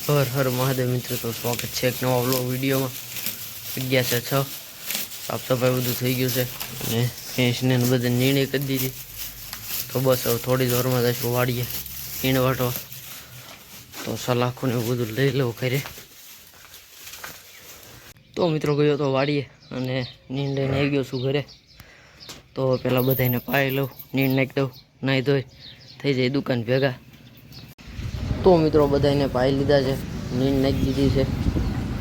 હર હર મહાદેવ મિત્રો, તો સ્વાગત છે એક નવા વ્લોગ વિડીયોમાં. જગ્યા છે 6, સાફ સફાઈ બધું થઈ ગયું છે અને ભેંસને બધે નિર્ણય કરી દીધી. તો બસ હવે થોડી જ વારમાં જઈશું વાડીએ નીણ વાટવા. તો સલાખું ને એવું બધું લઈ લઉં ઘરે. તો મિત્રો ગયો તો વાડીએ અને નીણ લઈને આવી ગયો છું ઘરે. તો પહેલાં બધાને પાઈ લઉં, નીણ નાખી દઉં, નાહી ધોઈ થઈ જાય દુકાન ભેગા. તો મિત્રો બધાને પાઈ લીધા છે, નીણ નાખી દીધી છે,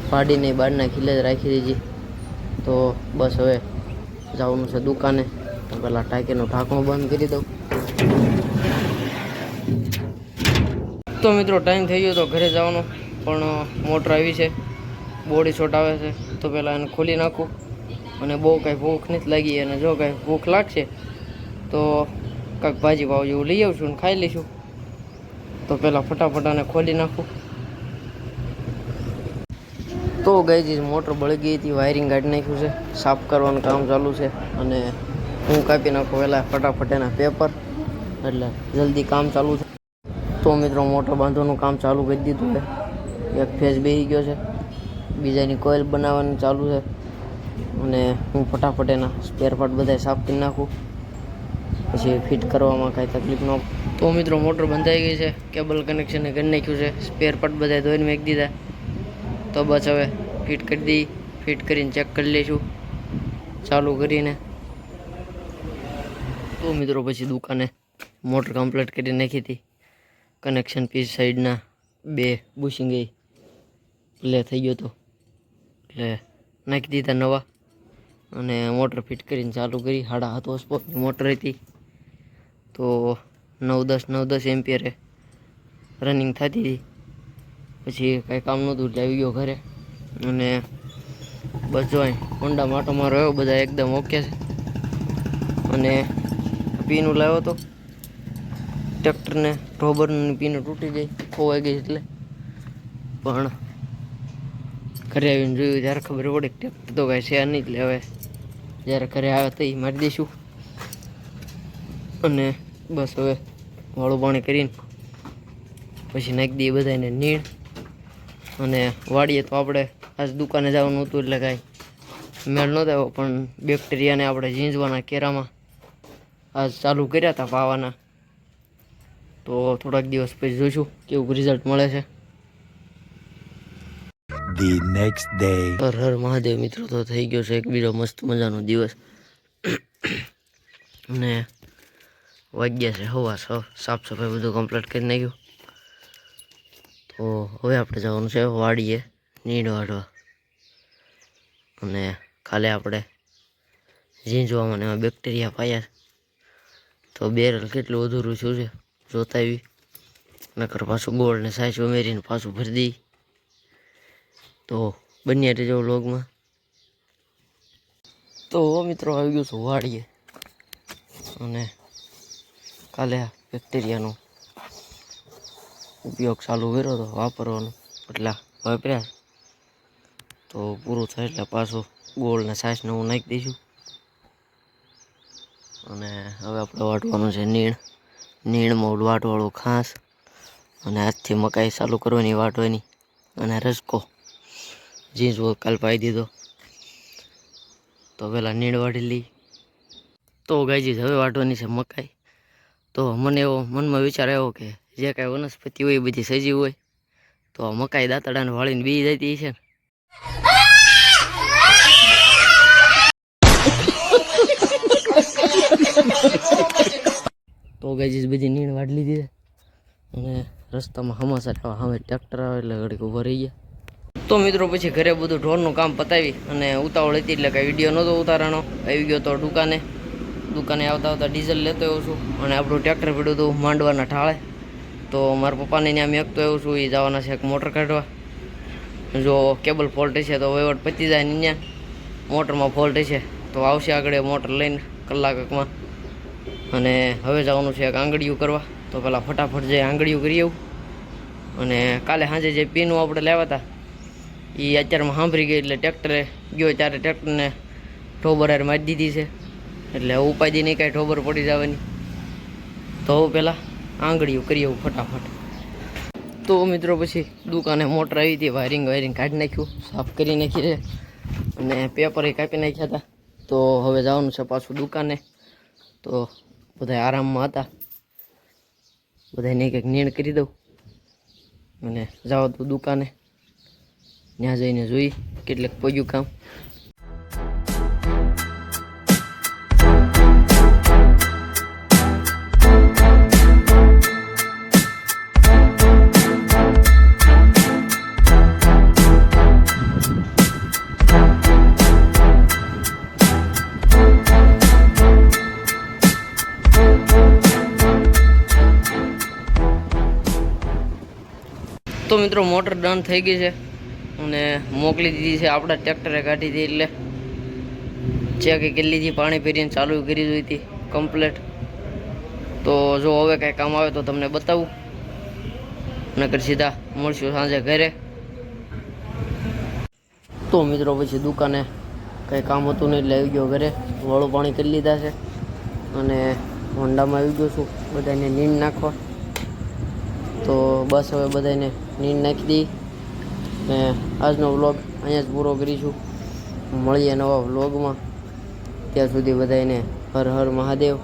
પાડીને બહારના ખીલે જ રાખી દીધી. તો બસ હવે જવાનું છે દુકાને. તો પહેલાં ટાંકીનું ઢાંકણું બંધ કરી દઉં. તો મિત્રો ટાઈમ થઈ ગયો તો ઘરે જવાનો, પણ મોટર આવી છે, બોડી શોટ આવે છે. તો પહેલાં એને ખોલી નાખું અને બહુ કાંઈ ભૂખ નથી લાગી. અને જો કાંઈ ભૂખ લાગશે તો કાંઈક ભાજી પાવ જેવું લઈ આવશું અને ખાઈ લઈશું. તો પહેલાં ફટાફટ આને ખોલી નાખું. તો ગઈ મોટર બળી ગઈ હતી, વાયરિંગ કાઢી નાખ્યું છે, સાફ કરવાનું કામ ચાલુ છે. અને હું કાપી નાખું પહેલાં ફટાફટ એના પેપર, એટલે જલ્દી કામ ચાલુ છે. તો મિત્રો મોટર બાંધવાનું કામ ચાલુ કરી દીધું છે. એક ફેઝ બેસી ગયો છે, બીજાની કોઇલ બનાવવાનું ચાલુ છે. અને હું ફટાફટ એના સ્પેર પાર્ટ બધા સાફ કરી નાખું, પછી ફિટ કરવામાં કાંઈ તકલીફ ન. તો મિત્રો મોટર બંધાઈ ગઈ છે, કેબલ કનેક્શન કરી નાખ્યું છે, સ્પેર પાર્ટ બધા ધોઈને મેકી દીધા. તો બસ હવે ફિટ કરી દઈ, ફિટ કરીને ચેક કરી લઈશું ચાલુ કરીને. તો મિત્રો પછી દુકાને મોટર કમ્પ્લીટ કરી નાખી હતી. કનેક્શન પીસ સાઈડના 2 બુશિંગ પ્લે થઈ ગયો હતો, એટલે નાખી દીધા નવા. અને મોટર ફિટ કરીને ચાલુ કરી. 7.5 હોર્સપાવરની મોટર હતી. તો 9-10 એમ્પિયરે રનિંગ થતી હતી. પછી કાંઈ કામ નહોતું એટલે આવી ગયો ઘરે. અને બસ જો હોન્ડા માટોમાં રહ્યો, બધા એકદમ ઓકે છે. અને પીનું લાવ્યો હતો ટ્રેક્ટરને, ઢોબરની પીનું તૂટી ગઈ, ખોવાઈ ગઈ. એટલે પણ ઘરે આવીને જોયું ત્યારે ખબર પડી ટ્રેક્ટર તો કાંઈ છે નહીં. એટલે હવે જ્યારે ઘરે આવે તો એ મારી દઈશું. અને બસ હવે વાળું પાણી કરીને પછી નાખી દઈએ બધાને નીણ. અને વાડીએ તો આપણે આજ દુકાને જવાનું હતું, એટલે કાંઈ મેળ નહોતો આવ્યો. પણ બેક્ટેરિયાને આપણે ઝીંઝવાના કેરામાં આજ ચાલુ કર્યા હતા પાવાના. તો થોડાક દિવસ પછી જોઈશું કેવું રિઝલ્ટ મળે છે. The next day. Har Har Mahadev મિત્રો, તો થઈ ગયો છે એક બીજો મસ્ત મજાનો દિવસ. અને વાગ્યા છે 6:15. સાફ સફાઈ બધું કમ્પ્લીટ કરી નાખ્યું. તો હવે આપણે જવાનું છે વાડીએ નીણ વાઢવા. અને કાલે આપણે ઝીંઝવામાં એમાં બેક્ટેરિયા પાયા. તો બેરલ કેટલું અધૂરું શું છે જોતા આવી, નકર પાછું ગોળ ને સાઈઝ ઉમેરીને પાછું ભરી દઈ. તો બન્યા રહેજો વ્લોગમાં. તો મિત્રો આવી ગયું છું વાડીએ. અને કાલે બેક્ટેરિયાનો ઉપયોગ ચાલુ કર્યો હતો વાપરવાનું, એટલા વાપર્યા. તો પૂરું થાય એટલે પાછું ગોળને સાઈઝને હું નાખી દઈશું. અને હવે આપણે વાટવાનું છે નીણમાં વાટવાળું ઘાસ. અને આજથી મકાઈ ચાલુ કરવાની વાટવાની. અને રસકો ઝીંઝવો કાલ પાઈ દીધો. તો પહેલાં નીણ વાટી લઈ. તો ગાયજી હવે વાટવાની છે મકાઈ. તો મને એવો મનમાં વિચાર આવ્યો કે જે કાંઈ વનસ્પતિ હોય એ બધી સજીવ હોય, તો મકાઈ દાંતડાને વાળીને બી જતી છે ને. તો ગાયજી બધી નીણ વાટી લીધી છે. અને રસ્તામાં હમાસા સામે ટ્રેક્ટર આવે એટલે ઘડીક ઊભા રહી ગયા. તો મિત્રો પછી ઘરે બધું ઢોરનું કામ પતાવી અને ઉતાવળ હતી એટલે કાંઈ વિડીયો નહોતો ઉતારવાનો. આવી ગયો તો દુકાને આવતા ડીઝલ લેતો આવ્યો છું. અને આપણું ટ્રેક્ટર પડ્યું હતું માંડવાના ઠાળે. તો મારા પપ્પાને ત્યાં મેકતો આવ્યો છું, એ જવાના છે એક મોટર કાઢવા. જો કેબલ ફોલ્ટ હશે તો વહીવટ પતી જાય ને, ત્યાં મોટરમાં ફોલ્ટ હશે તો આવશે આગળ મોટર લઈને કલાકમાં. અને હવે જવાનું છે એક આંગળીયું કરવા. તો પહેલાં ફટાફટ જઈ આંગળીયું કરી આવું. અને કાલે સાંજે જે પીનું આપણે લેવા હતા એ અત્યારમાં સાંભળી ગઈ, એટલે ટ્રેક્ટરે ગયો ત્યારે ટ્રેક્ટરને ઠોબર હારે મારી દીધી છે. એટલે ઉપાધિ નહીં કાંઈ ઠોબર પડી જવાની. તો પહેલાં આંગળીયું કરી આવું ફટાફટ. તો મિત્રો પછી દુકાને મોટર આવી હતી, વાયરિંગ કાઢી નાખ્યું, સાફ કરી નાખી છે અને પેપર કાપી નાખ્યા હતા. તો હવે જવાનું છે પાછું દુકાને. તો બધા આરામમાં હતા, બધાને કંઈક નીણ કરી દઉં અને જાઓ તો દુકાને. ત્યાં જઈને જોઈ કેટલેક પગ્યું કામ. તો મિત્રો મોટર ડન થઈ ગઈ છે અને મોકલી દીધી છે. આપણા ટ્રેક્ટરે કાઢી હતી એટલે ચેક કરી લીધી, પાણી ભરીને ચાલુ કરી જોઈ હતી કમ્પ્લેટ. તો જો હવે કાંઈ કામ આવે તો તમને બતાવું, નકર સીધા મળશું સાંજે ઘરે. તો મિત્રો પછી દુકાને કંઈ કામ હતું નહીં એટલે આવી ગયો ઘરે. વાળું પાણી કરી લીધા છે અને હોન્ડામાં આવી ગયો છું બધાને નીંદ નાખવા. તો બસ હવે બધાને નીંદ નાખી દઈ ને આજનો વ્લોગ અહીંયા જ પૂરો કરીશું. મળીએ નવા વ્લોગમાં. ત્યાં સુધી બધાને હર હર મહાદેવ.